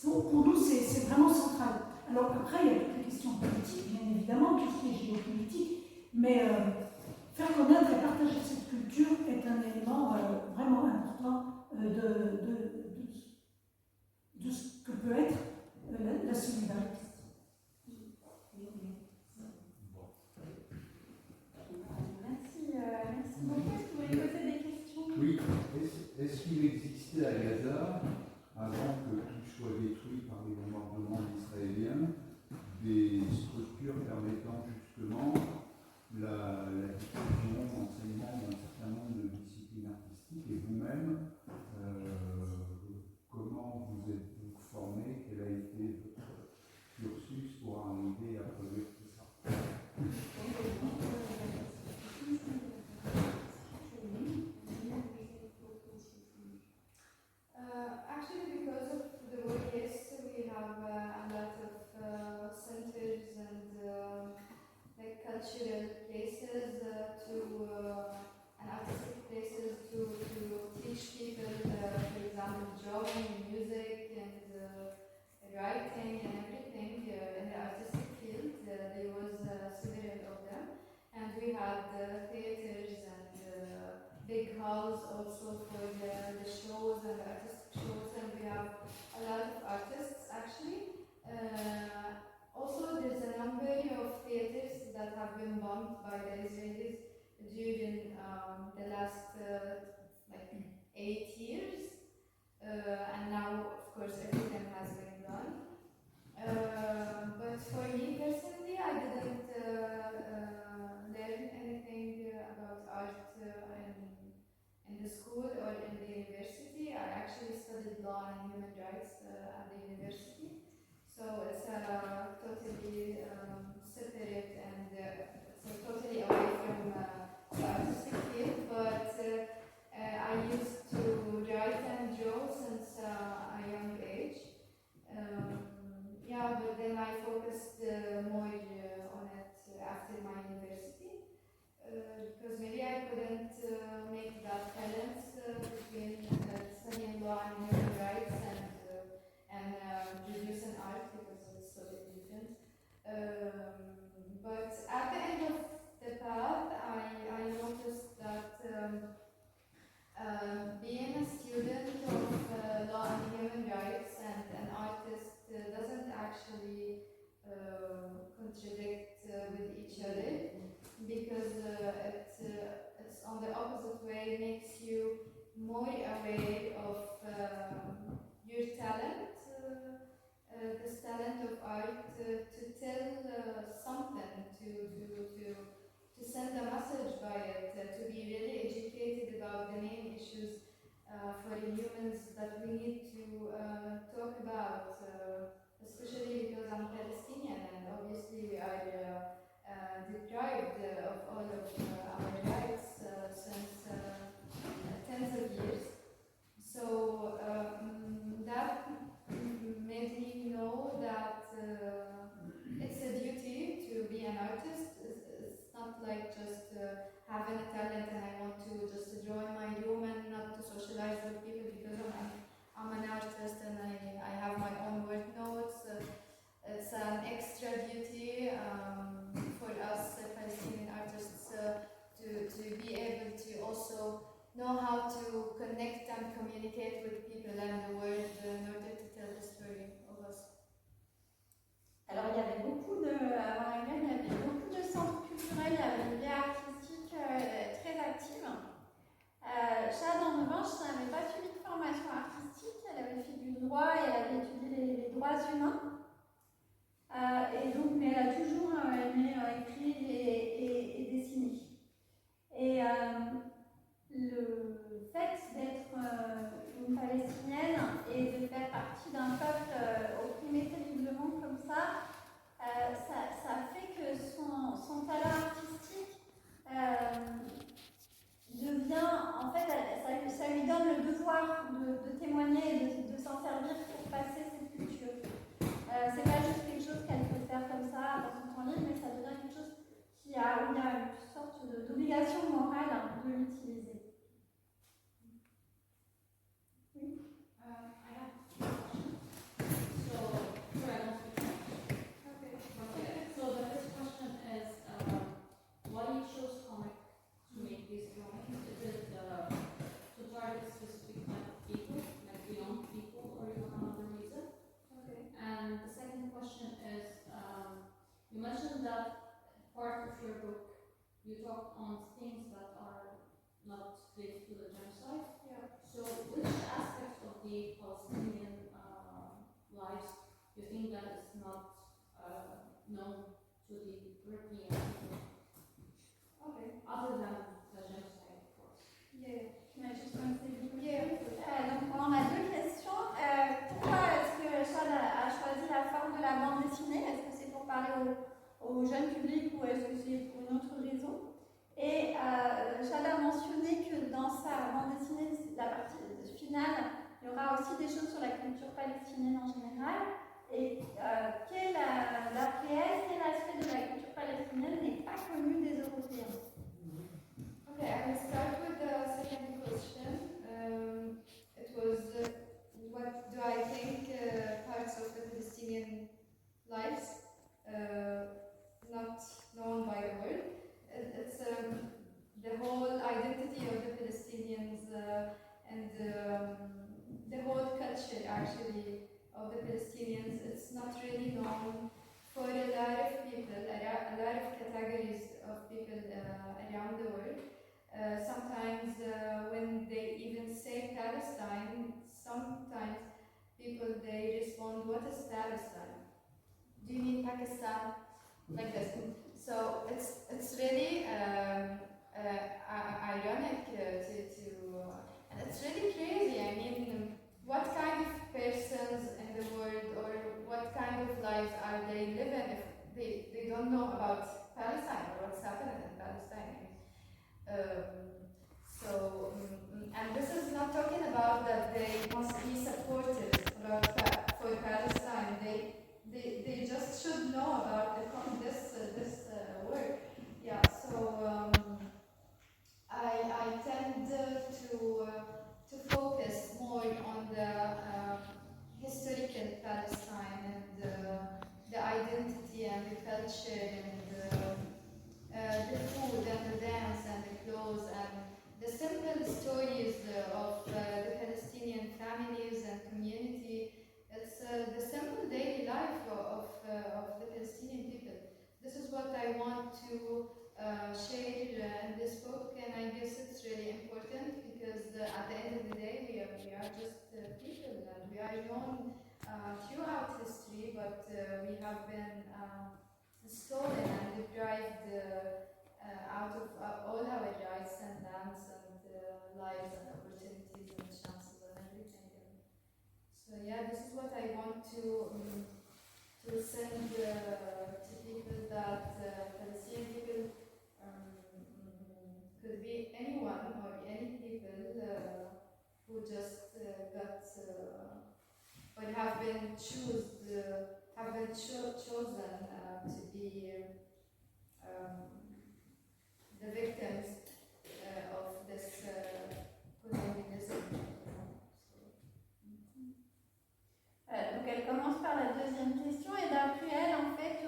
S1: pour nous, c'est vraiment central. Alors après, il y a toutes les questions politiques, bien évidemment, tout ce qui est géopolitique, mais faire connaître et partager cette culture est un élément vraiment important de ce que peut être la solidarité.
S3: Merci beaucoup. Est-ce que vous voulez poser des questions?
S5: Oui. Est-ce qu'il existait à Gaza, avant que tout soit détruit par les bombardements israéliens, des structures permettant justement la diffusion, l'enseignement d'un certain nombre de disciplines artistiques? Et vous-même, comment vous êtes-vous formé? Quel a été votre cursus pour arriver à produire tout ça?
S4: Actually, because of the OES, we have a lot of centers and like cultural places and artistic places to teach people, for example, drawing, music, and writing, and everything in the artistic field. There was several of them, and we had theaters and big halls also for the shows and the artistic shows, and we have a lot of artists actually. Also, there's a number of theaters that have been bombed by the Israelis during the last 8 years, and now, of course, everything has been done. But for me personally, I didn't learn anything about art in the school or in the university. I actually studied law and human rights at the university. So it's totally separate and so totally away from the artistic field. But I used to write and draw since a young age. But then I focused more but at the end of the path, I noticed that being a student of law and human rights and an artist doesn't actually contradict with each other, because it's on the opposite way, makes you more aware of your talent, this talent of art to tell something, to send a message by it, to be really educated about the main issues for humans that we need to talk about, especially because I'm Palestinian and obviously we are deprived of all of our rights since tens of years. So that made me know that it's a duty to be an artist. It's not like just having a talent and I want to just draw in my room and not to socialize with people because I'm an artist and I have my own work. No, it's an extra duty for us Palestinian artists to be able to also know how to connect and communicate with people and the world in order to tell the story of us.
S3: Alors il y avait beaucoup de, avant la guerre, il y avait beaucoup de centres culturels, il y avait une vie artistique très active. Chad, en revanche, n'avait pas suivi de formation artistique, elle avait fait du droit et elle avait étudié les droits humains. Et donc, mais elle a toujours aimé écrire et dessiner. Et le fait d'être une Palestinienne et de faire partie d'un peuple opprimé terriblement comme ça, ça fait que son talent artistique devient, en fait, ça lui donne le devoir de témoigner et de s'en servir pour passer cette culture. C'est pas juste quelque chose qu'elle peut faire comme ça dans son temps libre, mais ça devient quelque chose où il y a une sorte d'obligation morale de l'utiliser. Oui.
S2: I have two questions. So, sure, I don't speak French. Okay. So the first question is, why you chose comic to make these drawings? Is it to target specific type of people, like young people, or you have another reason?
S4: Okay.
S2: And the second question is, you mentioned that part of your book you talk on things that are not related to the genocide.
S4: Yeah.
S2: So which aspects of the Palestinian lives you think that is not known to the European people?
S4: Okay.
S2: Other than the genocide, of course.
S4: Yeah.
S3: Mais je pense que
S4: Yeah.
S3: donc on a deux questions. Pourquoi est-ce que Chad a choisi la forme de la bande dessinée? Est-ce que c'est pour parler au jeune public ou est-ce que c'est pour une autre raison? Et Chad a mentionné que dans sa bande dessinée, la partie finale, il y aura aussi des choses sur la culture palestinienne en général. Et quel aspect de la culture palestinienne n'est pas connu des Européens?
S4: Okay, I will start with the second question. It was what do I think parts of the Palestinian lives not known by the world? It's the whole identity of the Palestinians and the whole culture actually of the Palestinians. It's not really known for a lot of people, a lot of categories of people around the world. Sometimes when they even say Palestine, sometimes people they respond, what is Palestine? Do you mean Pakistan? Like this. So it's really ironic and it's really crazy. I mean, what kind of persons in the world or what kind of lives are they living if they don't know about Palestine or what's happening in Palestine? And this is not talking about that they must be supported for Palestine. They just should know about this work. Yeah. So I tend to focus more on the historical Palestine and the identity and the culture and those, and the simple stories of the Palestinian families and community. It's the simple daily life of the Palestinian people. This is what I want to share in this book, and I guess it's really important because at the end of the day, we are just people, and we are known throughout history, but we have been stolen and deprived out of all our rights and lands and lives and opportunities and chances and everything. So yeah, this is what I want to send to people, that Palestinian people could be anyone or any people who just got or have been chosen to be the victims of this colonialism.
S3: Donc elle commence par la deuxième question, et d'après elle, en fait,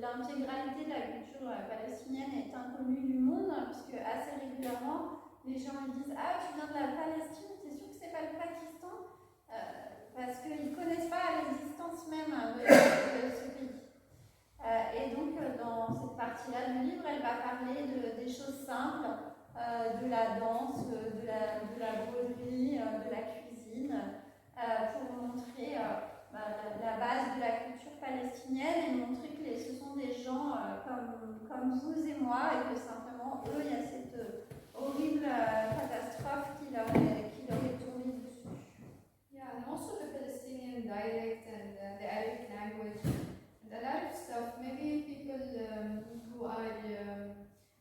S3: l'intégralité de la culture palestinienne est inconnue du monde, puisque assez régulièrement, les gens lui disent « Ah, tu viens de la Palestine, t'es sûr que c'est pas le Pakistan ?» Parce qu'ils ne connaissent pas l'existence même de ce pays. Et donc, dans cette partie-là du livre, elle va parler des choses simples, de la danse, de la broderie, de la cuisine, pour montrer la base de la culture palestinienne et montrer que ce sont des gens comme vous et moi, et que simplement, eux, il y a cette horrible catastrophe qui leur est tombée dessus.
S4: Yeah, and also the Palestinian dialect and the Arabic language and a lot of stuff. Maybe people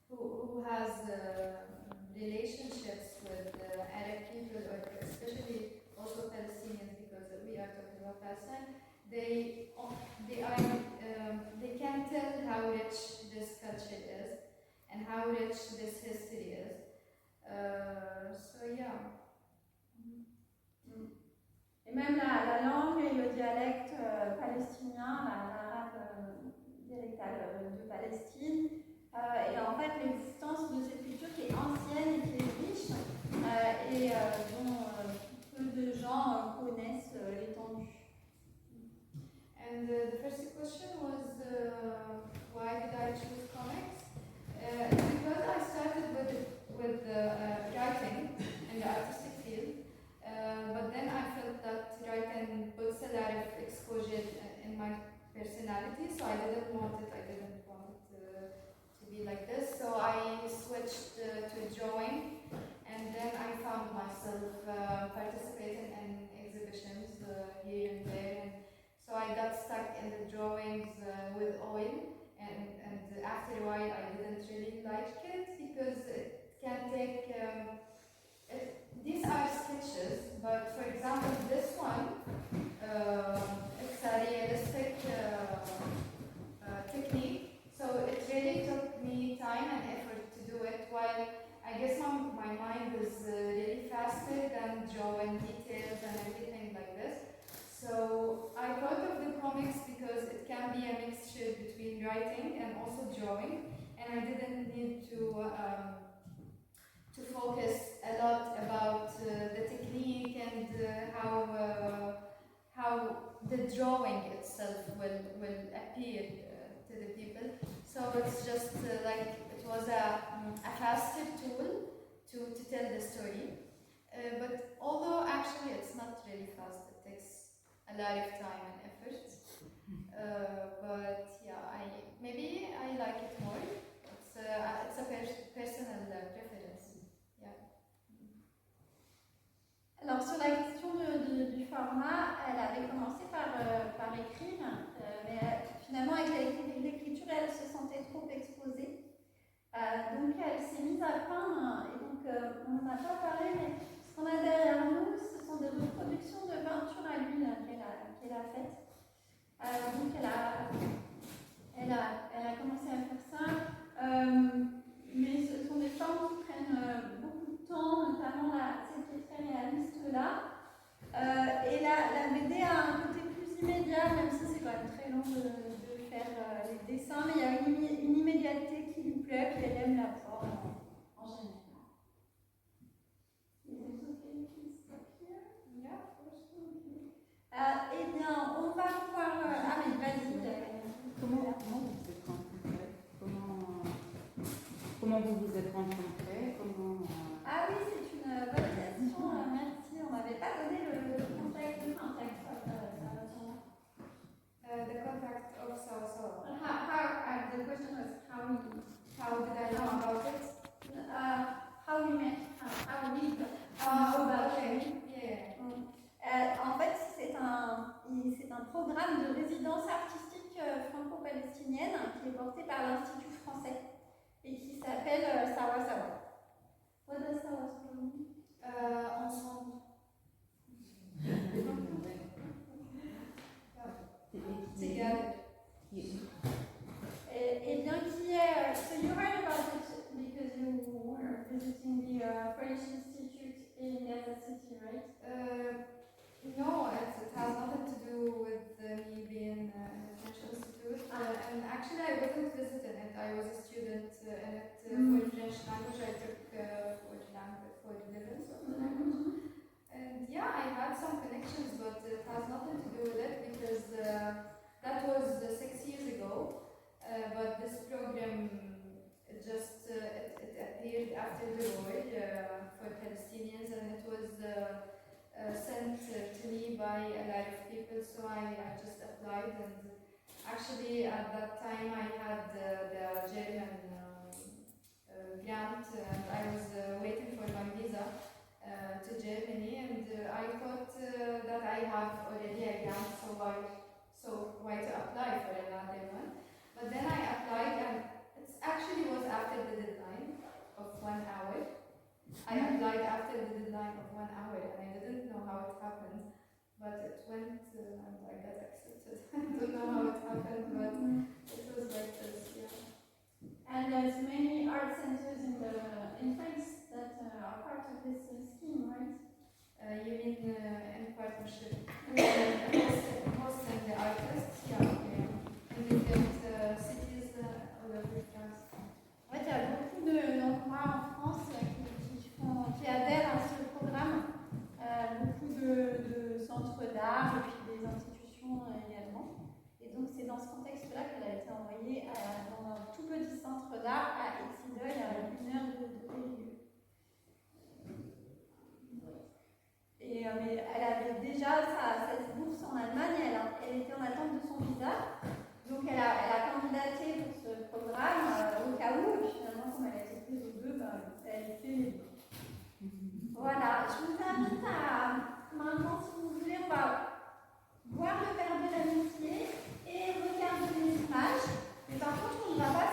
S4: who has relationships with Arab people, or especially also Palestinians, because we are talking about Palestine, they can tell how rich this culture is and how rich this history is. So yeah.
S3: Et même la langue et le dialecte palestinien, l'arabe dialectal de Palestine, et en fait l'existence de cette culture qui est ancienne et qui est riche, et dont peu de gens connaissent l'étendue.
S4: And the first question was why did I choose comics? Because I started with writing in the artistic field, but then I felt that writing puts a lot of exposure in my personality, so I didn't want it to be like this. So I switched to drawing, and then I found myself participating in exhibitions here and there. And so I got stuck in the drawings with oil, and after a while I didn't really like it because it can take. These are sketches, but for example, this one, it's a realistic technique, so it really took me time and effort to do it, while I guess my mind is really faster than drawing details and everything like this. So I thought of the comics because it can be a mixture between writing and also drawing, and I didn't need to focus a lot about the technique and how the drawing itself will appear to the people. So it's just like it was a faster tool to tell the story. But although actually it's not really fast, it takes a lot of time and effort. But yeah, maybe I like it more. It's a personal preference.
S3: Alors sur la question du format, elle avait commencé par écrire, mais finalement avec l'écriture elle se sentait trop exposée. Donc elle s'est mise à peindre, et donc on n'en a pas parlé, mais ce qu'on a derrière nous, ce sont des reproductions de peinture à l'huile qu'elle a faites. Donc elle a commencé à faire ça, mais ce sont des formes qui prennent beaucoup de temps, notamment celle qui est très réaliste là. Et la BD a un côté plus immédiat, même si c'est quand même très long de faire les dessins, mais il y a une immédiateté qui lui plaît, puis elle aime la forme en général.
S6: comment vous vous êtes rencontrés?
S3: Ah oui, c'est une bonne question, merci. On m'avait pas donné le contact.
S4: The contact of Sawa.
S3: The question was how
S4: How did I know about it?
S3: how we met, how we
S4: Okay. Yeah.
S3: En fait, c'est un programme de résidence artistique franco-palestinienne qui est porté par l'Institut français et qui s'appelle Sawa Sawa. What does Sawa Sawa mean?
S4: Ensemble. Together.
S3: Et bien qui est, so you heard about it because you were visiting the French Institute in Gaza City, right?
S4: No, it has nothing to do with me being in the French Institute. And actually, I wasn't visiting it. I was a student in it for French language. I took for levels of the language. And yeah, I had some connections, but it has nothing to do with it because that was 6 years ago. But this program it appeared after the war for Palestinians, and it was sent to me by a lot of people, so I just applied. And actually at that time I had the German grant, and I was waiting for my visa to Germany, and I thought that I have already a grant, so why to apply for another one? But then I applied, and it actually was after the deadline of 1 hour. I applied after the deadline of 1 hour, and I didn't know how it happened, but it went and I got accepted. I don't know how it happened, but it was like this, yeah.
S3: And there's many art centers in France that are part of this scheme, right?
S4: You mean in partnership? Most of the artists, yeah. In different cities all over France.
S3: En fait, il y a beaucoup d'endroits en France qui adhèrent à ce programme, beaucoup de centres d'art et puis des institutions également. Et donc c'est dans ce contexte-là qu'elle a été envoyée dans un tout petit centre d'art à Exideuil, à 1 heure de Périgueux. Et mais elle avait déjà cette bourse en Allemagne, elle était en attente de son visa. Donc elle a candidaté pour ce programme au cas où, et finalement comme elle a été prise aux deux, elle a fait les deux. Voilà, je vous invite à, maintenant si vous voulez, on va voir le verbe de l'amitié et regarder les images. Mais par contre on ne va pas